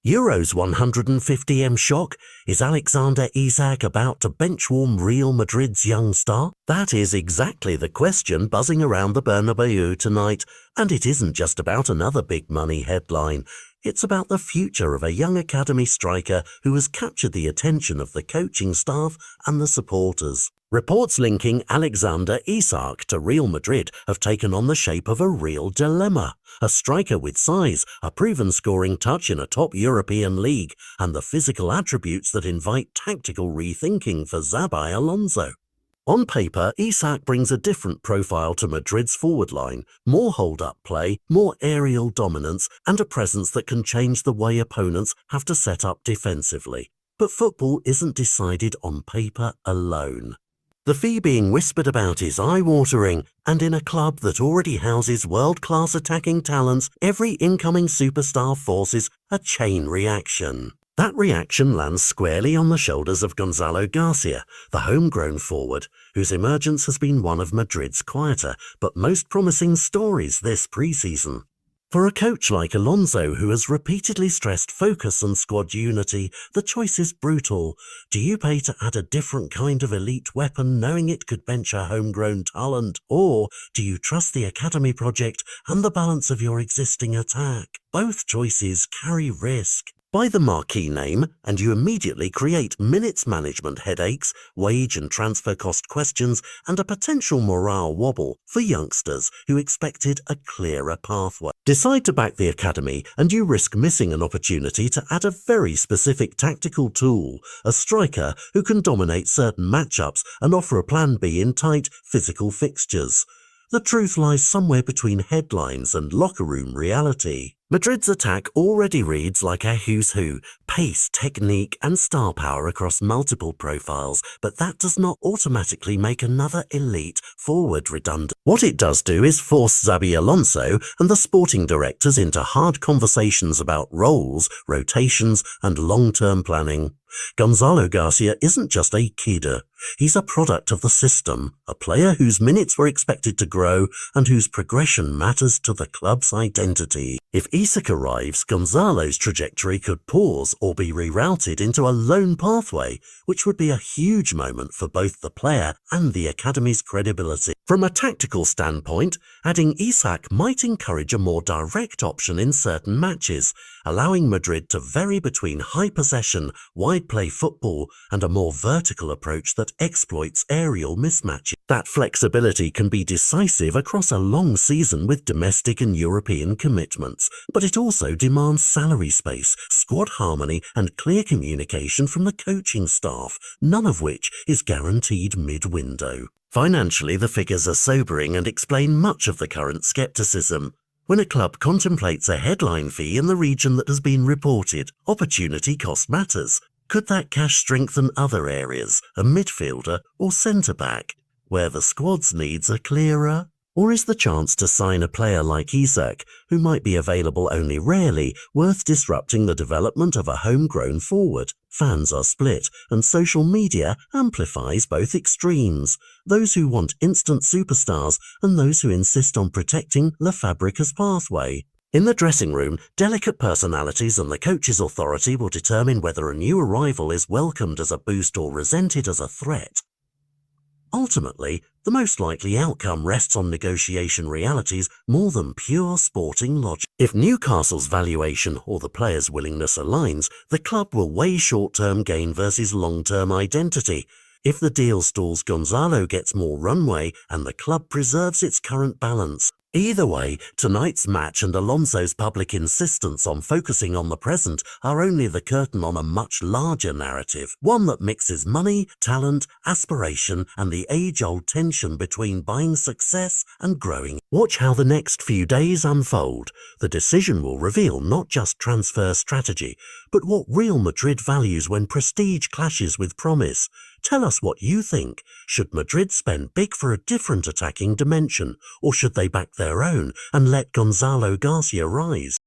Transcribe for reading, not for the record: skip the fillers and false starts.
Euros 150m shock? Is Alexander Isak about to benchwarm Real Madrid's young star? That is exactly the question buzzing around the Bernabeu tonight, and it isn't just about another big money headline. It's about the future of a young academy striker who has captured the attention of the coaching staff and the supporters. Reports linking Alexander Isak to Real Madrid have taken on the shape of a real dilemma. A striker with size, a proven scoring touch in a top European league, and the physical attributes that invite tactical rethinking for Xabi Alonso. On paper, Isak brings a different profile to Madrid's forward line, more hold-up play, more aerial dominance, and a presence that can change the way opponents have to set up defensively. But football isn't decided on paper alone. The fee being whispered about is eye-watering, and in a club that already houses world-class attacking talents, every incoming superstar forces a chain reaction. That reaction lands squarely on the shoulders of Gonzalo, the homegrown forward, whose emergence has been one of Madrid's quieter but most promising stories this pre-season. For a coach like Alonso, who has repeatedly stressed focus and squad unity, the choice is brutal. Do you pay to add a different kind of elite weapon knowing it could bench a homegrown talent? Or do you trust the academy project and the balance of your existing attack? Both choices carry risk. Buy the marquee name, and you immediately create minutes management headaches, wage and transfer cost questions, and a potential morale wobble for youngsters who expected a clearer pathway. Decide to back the academy, and you risk missing an opportunity to add a very specific tactical tool, a striker who can dominate certain matchups and offer a plan B in tight physical fixtures. The truth lies somewhere between headlines and locker room reality. Madrid's attack already reads like a who's who, pace, technique and star power across multiple profiles, but that does not automatically make another elite forward redundant. What it does do is force Xabi Alonso and the sporting directors into hard conversations about roles, rotations and long-term planning. Gonzalo isn't just a kidder. He's a product of the system, a player whose minutes were expected to grow and whose progression matters to the club's identity. If Isak arrives, Gonzalo's trajectory could pause or be rerouted into a lone pathway, which would be a huge moment for both the player and the academy's credibility. From a tactical standpoint, adding Isak might encourage a more direct option in certain matches, allowing Madrid to vary between high possession, wide play football and a more vertical approach that exploits aerial mismatches. That flexibility can be decisive across a long season with domestic and European commitments, but it also demands salary space, squad harmony and clear communication from the coaching staff, none of which is guaranteed mid-window. Financially, the figures are sobering and explain much of the current skepticism. When a club contemplates a headline fee in the region that has been reported, opportunity cost matters. Could that cash strengthen other areas, a midfielder or centre-back, where the squad's needs are clearer? Or is the chance to sign a player like Isak, who might be available only rarely, worth disrupting the development of a homegrown forward? Fans are split, and social media amplifies both extremes. Those who want instant superstars and those who insist on protecting La Fabrica's pathway. In the dressing room, delicate personalities and the coach's authority will determine whether a new arrival is welcomed as a boost or resented as a threat. Ultimately, the most likely outcome rests on negotiation realities more than pure sporting logic. If Newcastle's valuation or the player's willingness aligns, the club will weigh short-term gain versus long-term identity. If the deal stalls, Gonzalo gets more runway and the club preserves its current balance. Either way, tonight's match and Alonso's public insistence on focusing on the present are only the curtain on a much larger narrative, one that mixes money, talent, aspiration, and the age-old tension between buying success and growing. Watch how the next few days unfold. The decision will reveal not just transfer strategy, but what Real Madrid values when prestige clashes with promise. Tell us what you think. Should Madrid spend big for a different attacking dimension, or should they back their own and let Gonzalo rise?